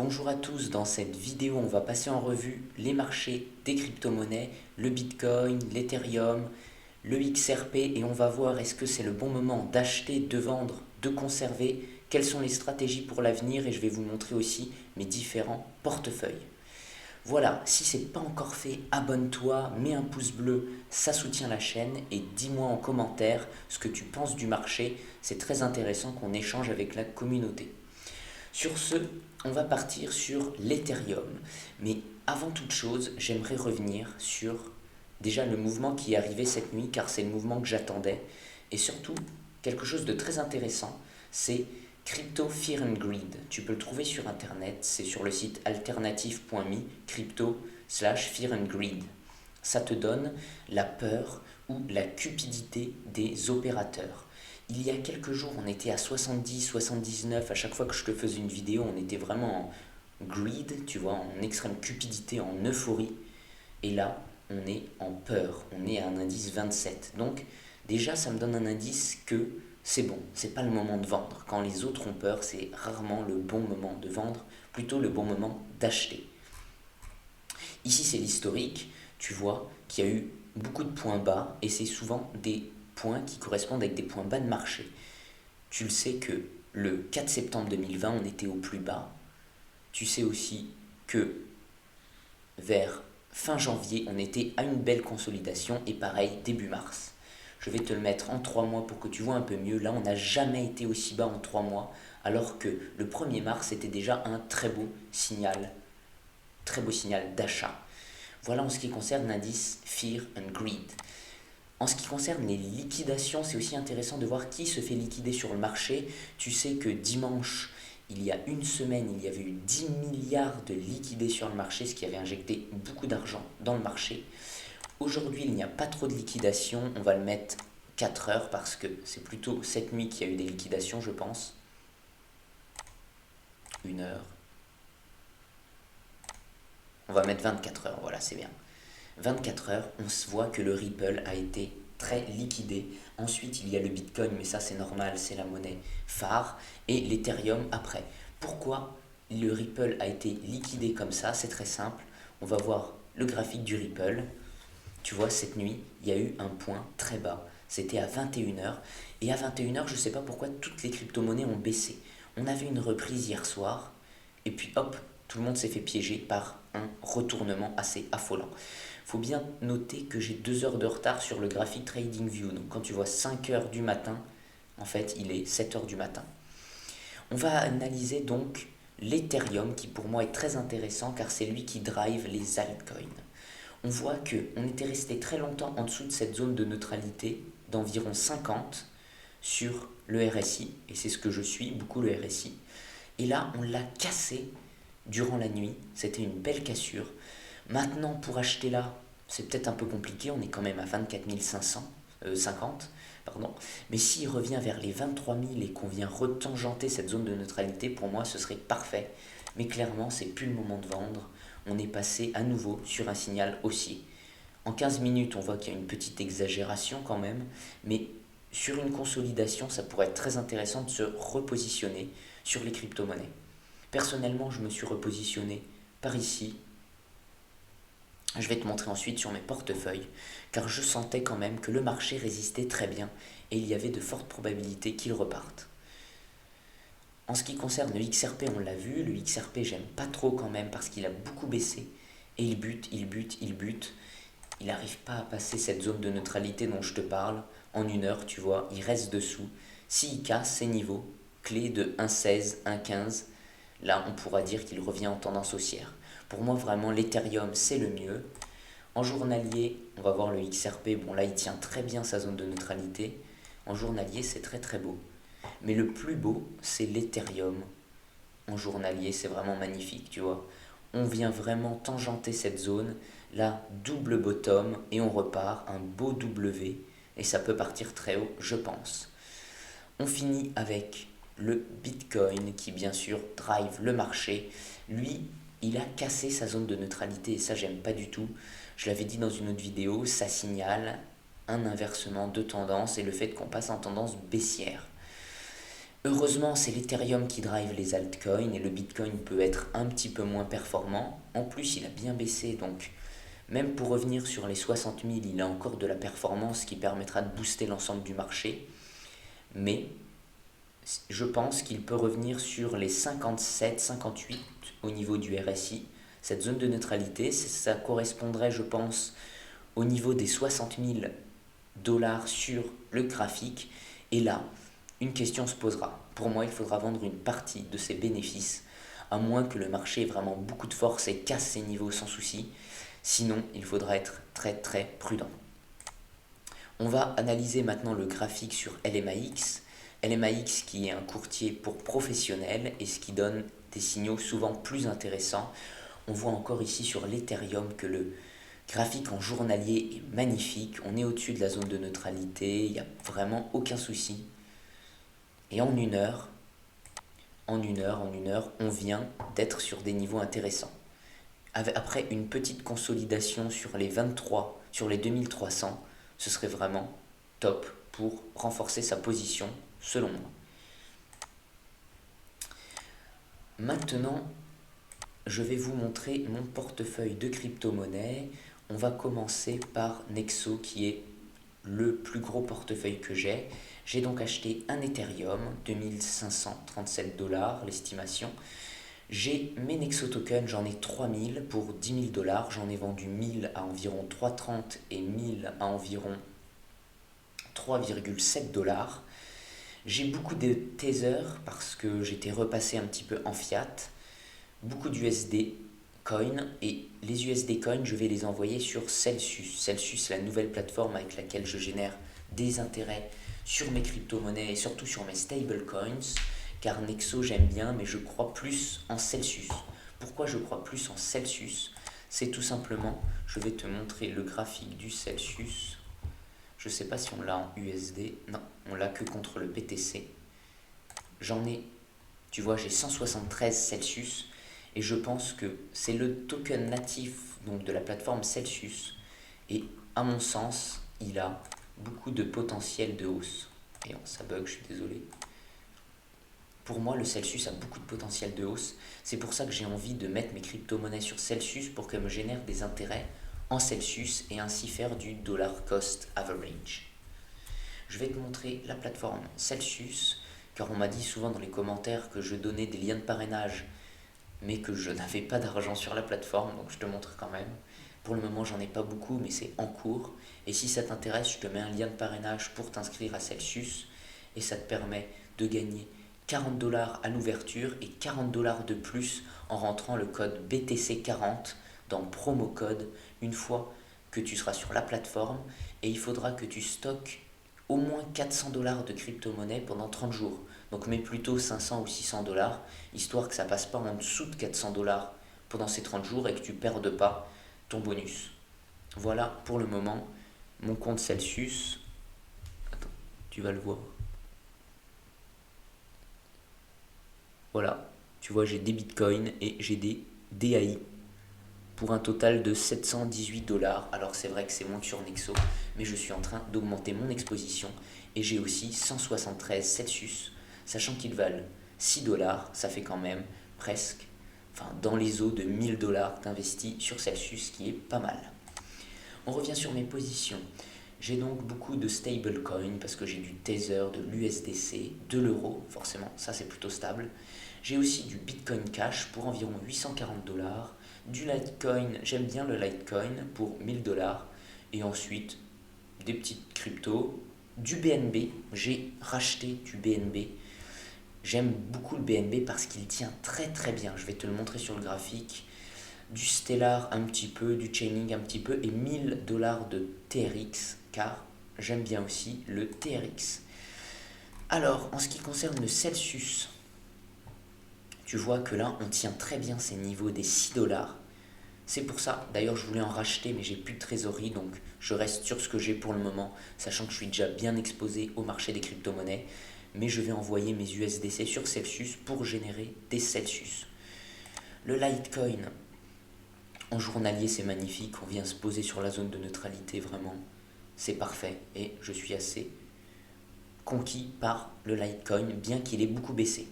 Bonjour à tous, dans cette vidéo on va passer en revue les marchés des crypto-monnaies, le Bitcoin, l'Ethereum, le XRP et on va voir est-ce que c'est le bon moment d'acheter, de vendre, de conserver, quelles sont les stratégies pour l'avenir et je vais vous montrer aussi mes différents portefeuilles. Voilà, si ce n'est pas encore fait, abonne-toi, mets un pouce bleu, ça soutient la chaîne et dis-moi en commentaire ce que tu penses du marché, c'est très intéressant qu'on échange avec la communauté. Sur ce, on va partir sur l'Ethereum. Mais avant toute chose, j'aimerais revenir sur déjà le mouvement qui est arrivé cette nuit, car c'est le mouvement que j'attendais. Et surtout, quelque chose de très intéressant, c'est Crypto Fear and Greed. Tu peux le trouver sur Internet, c'est sur le site alternative.me, crypto/Fear and Greed. Ça te donne la peur ou la cupidité des opérateurs. Il y a quelques jours, on était à 70, 79. À chaque fois que je te faisais une vidéo, on était vraiment en greed, tu vois, en extrême cupidité, en euphorie. Et là, on est en peur. On est à un indice 27. Donc, déjà, ça me donne un indice que c'est bon, c'est pas le moment de vendre. Quand les autres ont peur, c'est rarement le bon moment de vendre, plutôt le bon moment d'acheter. Ici, c'est l'historique. Tu vois qu'il y a eu beaucoup de points bas et c'est souvent des points qui correspondent avec des points bas de marché. Tu le sais que le 4 septembre 2020, on était au plus bas. Tu sais aussi que vers fin janvier, on était à une belle consolidation et pareil début mars. Je vais te le mettre en 3 mois pour que tu vois un peu mieux. Là, on n'a jamais été aussi bas en 3 mois, alors que le 1er mars était déjà un très beau signal d'achat. Voilà en ce qui concerne l'indice Fear and Greed. En ce qui concerne les liquidations, c'est aussi intéressant de voir qui se fait liquider sur le marché. Tu sais que dimanche, il y a une semaine, il y avait eu 10 milliards de liquidés sur le marché, ce qui avait injecté beaucoup d'argent dans le marché. Aujourd'hui, il n'y a pas trop de liquidations. On va le mettre 4 heures parce que c'est plutôt cette nuit qu'il y a eu des liquidations, je pense. 1 heure. On va mettre 24 heures, voilà, c'est bien. 24 heures, on se voit que le Ripple a été très liquidé. Ensuite, il y a le Bitcoin, mais ça c'est normal, c'est la monnaie phare. Et l'Ethereum après. Pourquoi le Ripple a été liquidé comme ça? C'est très simple. On va voir le graphique du Ripple. Tu vois, cette nuit, il y a eu un point très bas. C'était à 21 heures. Et à 21 heures, je ne sais pas pourquoi toutes les crypto-monnaies ont baissé. On avait une reprise hier soir. Et puis hop, tout le monde s'est fait piéger par un retournement assez affolant. Il faut bien noter que j'ai 2 heures de retard sur le graphique TradingView. Donc quand tu vois 5 heures du matin, en fait il est 7 heures du matin. On va analyser donc l'Ethereum qui pour moi est très intéressant car c'est lui qui drive les altcoins. On voit qu'on était resté très longtemps en dessous de cette zone de neutralité d'environ 50 sur le RSI, et c'est ce que je suis, beaucoup le RSI. Et là, on l'a cassé durant la nuit, c'était une belle cassure. Maintenant, pour acheter là, c'est peut-être un peu compliqué, on est quand même à 24 550, pardon. Mais s'il revient vers les 23 000 et qu'on vient retangenter cette zone de neutralité, pour moi, ce serait parfait. Mais clairement, c'est plus le moment de vendre. On est passé à nouveau sur un signal haussier. En 15 minutes, on voit qu'il y a une petite exagération quand même, mais sur une consolidation, ça pourrait être très intéressant de se repositionner sur les crypto-monnaies. Personnellement, je me suis repositionné par ici. Je vais te montrer ensuite sur mes portefeuilles, car je sentais quand même que le marché résistait très bien et il y avait de fortes probabilités qu'il reparte. En ce qui concerne le XRP, on l'a vu, le XRP j'aime pas trop quand même parce qu'il a beaucoup baissé et il bute. Il n'arrive pas à passer cette zone de neutralité dont je te parle. En 1 heure, tu vois, il reste dessous. S'il casse ces niveaux clés de 1,16, 1,15, là on pourra dire qu'il revient en tendance haussière. Pour moi vraiment l'Ethereum c'est le mieux. En journalier, on va voir le XRP, bon là il tient très bien sa zone de neutralité. En journalier c'est très très beau. Mais le plus beau c'est l'Ethereum. En journalier c'est vraiment magnifique, tu vois. On vient vraiment tangenter cette zone, là double bottom et on repart, un beau W et ça peut partir très haut je pense. On finit avec le Bitcoin qui bien sûr drive le marché. Lui, il a cassé sa zone de neutralité et ça j'aime pas du tout. Je l'avais dit dans une autre vidéo, ça signale un inversement de tendance et le fait qu'on passe en tendance baissière. Heureusement, c'est l'Ethereum qui drive les altcoins et le Bitcoin peut être un petit peu moins performant. En plus, il a bien baissé, donc même pour revenir sur les 60 000, il a encore de la performance qui permettra de booster l'ensemble du marché. Mais je pense qu'il peut revenir sur les 57, 58 au niveau du RSI. Cette zone de neutralité, ça correspondrait, je pense, au niveau des 60 000 dollars sur le graphique. Et là, une question se posera. Pour moi, il faudra vendre une partie de ces bénéfices, à moins que le marché ait vraiment beaucoup de force et casse ces niveaux sans souci. Sinon, il faudra être très très prudent. On va analyser maintenant le graphique sur LMAX. LMAX qui est un courtier pour professionnels et ce qui donne des signaux souvent plus intéressants. On voit encore ici sur l'Ethereum que le graphique en journalier est magnifique. On est au-dessus de la zone de neutralité, il n'y a vraiment aucun souci. Et en une heure, on vient d'être sur des niveaux intéressants. Après une petite consolidation sur les 23, sur les 2300, ce serait vraiment top pour renforcer sa position, selon moi. Maintenant, je vais vous montrer mon portefeuille de crypto-monnaies. On va commencer par Nexo, qui est le plus gros portefeuille que j'ai. J'ai donc acheté un Ethereum, 2537 dollars l'estimation. J'ai mes Nexo tokens, j'en ai 3000 pour 10 000 dollars. J'en ai vendu 1000 à environ 3,30 et 1000 à environ 3,7 dollars. J'ai beaucoup de Tether parce que j'étais repassé un petit peu en fiat. Beaucoup d'USD coin et les USD coins, je vais les envoyer sur Celsius. Celsius, la nouvelle plateforme avec laquelle je génère des intérêts sur mes crypto-monnaies et surtout sur mes stablecoins. Car Nexo j'aime bien, mais je crois plus en Celsius. Pourquoi je crois plus en Celsius? C'est tout simplement, je vais te montrer le graphique du Celsius. Je ne sais pas si on l'a en USD. Non, on l'a que contre le BTC. J'en ai, tu vois, j'ai 173 Celsius. Et je pense que c'est le token natif donc, de la plateforme Celsius. Et à mon sens, il a beaucoup de potentiel de hausse. Et ça bug, je suis désolé. Pour moi, le Celsius a beaucoup de potentiel de hausse. C'est pour ça que j'ai envie de mettre mes crypto-monnaies sur Celsius pour qu'elles me génèrent des intérêts en Celsius et ainsi faire du dollar cost average. Je vais te montrer la plateforme Celsius, car on m'a dit souvent dans les commentaires que je donnais des liens de parrainage, mais que je n'avais pas d'argent sur la plateforme, donc je te montre quand même. Pour le moment, j'en ai pas beaucoup, mais c'est en cours. Et si ça t'intéresse, je te mets un lien de parrainage pour t'inscrire à Celsius, et ça te permet de gagner 40 dollars à l'ouverture et 40 dollars de plus en rentrant le code BTC40 dans promo code une fois que tu seras sur la plateforme, et il faudra que tu stockes au moins 400 dollars de crypto-monnaie pendant 30 jours. Donc mets plutôt 500 ou 600 dollars, histoire que ça passe pas en dessous de 400 dollars pendant ces 30 jours et que tu perdes pas ton bonus. Voilà pour le moment mon compte Celsius. Attends, tu vas le voir. Voilà, tu vois, j'ai des bitcoins et j'ai des DAI pour un total de 718 dollars. Alors c'est vrai que c'est moins que sur Nexo, mais je suis en train d'augmenter mon exposition et j'ai aussi 173 Celsius, sachant qu'ils valent 6 dollars, ça fait quand même presque, enfin dans les eaux de 1000 dollars d'investis sur Celsius, ce qui est pas mal. On revient sur mes positions. J'ai donc beaucoup de stablecoins parce que j'ai du Tether, de l'USDC, de l'euro, forcément, ça c'est plutôt stable. J'ai aussi du Bitcoin Cash pour environ 840 dollars, du Litecoin, j'aime bien le Litecoin pour 1000 dollars, et ensuite des petites cryptos, du BNB, j'ai racheté du BNB. J'aime beaucoup le BNB parce qu'il tient très très bien, je vais te le montrer sur le graphique. Du Stellar un petit peu, du Chainlink un petit peu et 1000 dollars de TRX car j'aime bien aussi le TRX. Alors, en ce qui concerne le Celsius, tu vois que là, on tient très bien ces niveaux des 6 dollars. C'est pour ça, d'ailleurs, je voulais en racheter, mais j'ai plus de trésorerie, donc je reste sur ce que j'ai pour le moment, sachant que je suis déjà bien exposé au marché des crypto-monnaies. Mais je vais envoyer mes USDC sur Celsius pour générer des Celsius. Le Litecoin, en journalier, c'est magnifique. On vient se poser sur la zone de neutralité, vraiment. C'est parfait. Et je suis assez conquis par le Litecoin, bien qu'il ait beaucoup baissé.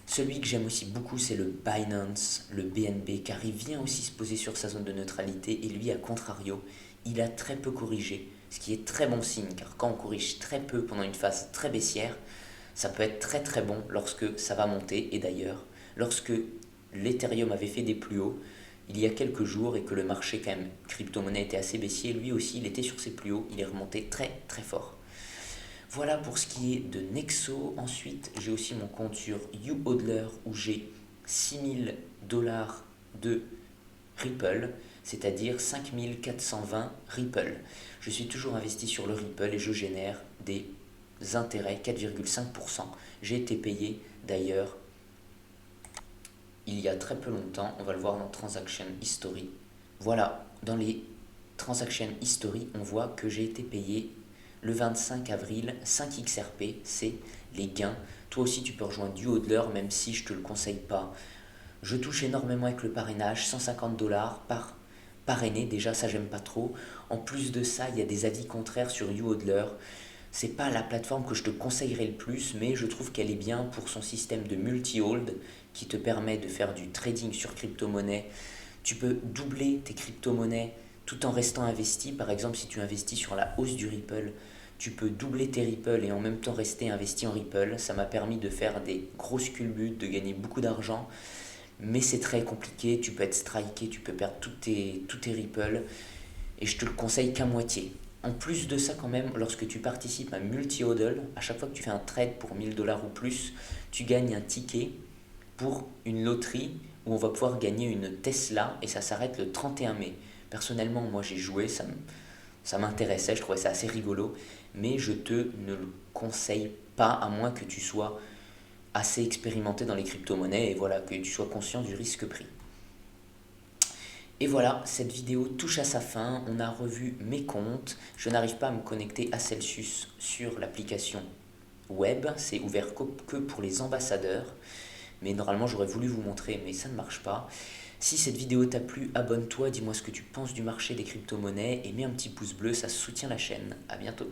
Celui que j'aime aussi beaucoup, c'est le Binance, le BNB, car il vient aussi se poser sur sa zone de neutralité et lui, à contrario, il a très peu corrigé, ce qui est très bon signe, car quand on corrige très peu pendant une phase très baissière, ça peut être très très bon lorsque ça va monter. Et d'ailleurs, lorsque l'Ethereum avait fait des plus hauts, il y a quelques jours, et que le marché quand même crypto-monnaie était assez baissier, lui aussi il était sur ses plus hauts, il est remonté très très fort. Voilà pour ce qui est de Nexo. Ensuite, j'ai aussi mon compte sur YouHodler où j'ai 6000 dollars de Ripple, c'est-à-dire 5420 Ripple. Je suis toujours investi sur le Ripple et je génère des intérêts 4,5%. J'ai été payé d'ailleurs il y a très peu longtemps, on va le voir dans Transaction History. Voilà, dans les Transaction History, on voit que j'ai été payé le 25 avril 5 XRP, c'est les gains. Toi aussi tu peux rejoindre YouHodler, même si je ne te le conseille pas. Je touche énormément avec le parrainage, 150 dollars par parrainé, déjà ça j'aime pas trop. En plus de ça, il y a des avis contraires sur YouHodler. C'est pas la plateforme que je te conseillerais le plus, mais je trouve qu'elle est bien pour son système de multi-hold qui te permet de faire du trading sur crypto-monnaie. Tu peux doubler tes crypto-monnaies tout en restant investi. Par exemple, si tu investis sur la hausse du Ripple, tu peux doubler tes Ripple et en même temps rester investi en Ripple. Ça m'a permis de faire des grosses culbutes, de gagner beaucoup d'argent. Mais c'est très compliqué, tu peux être striké, tu peux perdre tous tes Ripple. Et je te le conseille qu'à moitié. En plus de ça quand même, lorsque tu participes à multi-hodl, à chaque fois que tu fais un trade pour 1000 dollars ou plus, tu gagnes un ticket pour une loterie où on va pouvoir gagner une Tesla et ça s'arrête le 31 mai. Personnellement, moi j'ai joué, ça m'intéressait, je trouvais ça assez rigolo, mais je te ne le conseille pas à moins que tu sois assez expérimenté dans les crypto-monnaies et voilà, que tu sois conscient du risque pris. Et voilà, cette vidéo touche à sa fin, on a revu mes comptes, je n'arrive pas à me connecter à Celsius sur l'application web, c'est ouvert que pour les ambassadeurs, mais normalement j'aurais voulu vous montrer, mais ça ne marche pas. Si cette vidéo t'a plu, abonne-toi, dis-moi ce que tu penses du marché des crypto-monnaies et mets un petit pouce bleu, ça soutient la chaîne. À bientôt.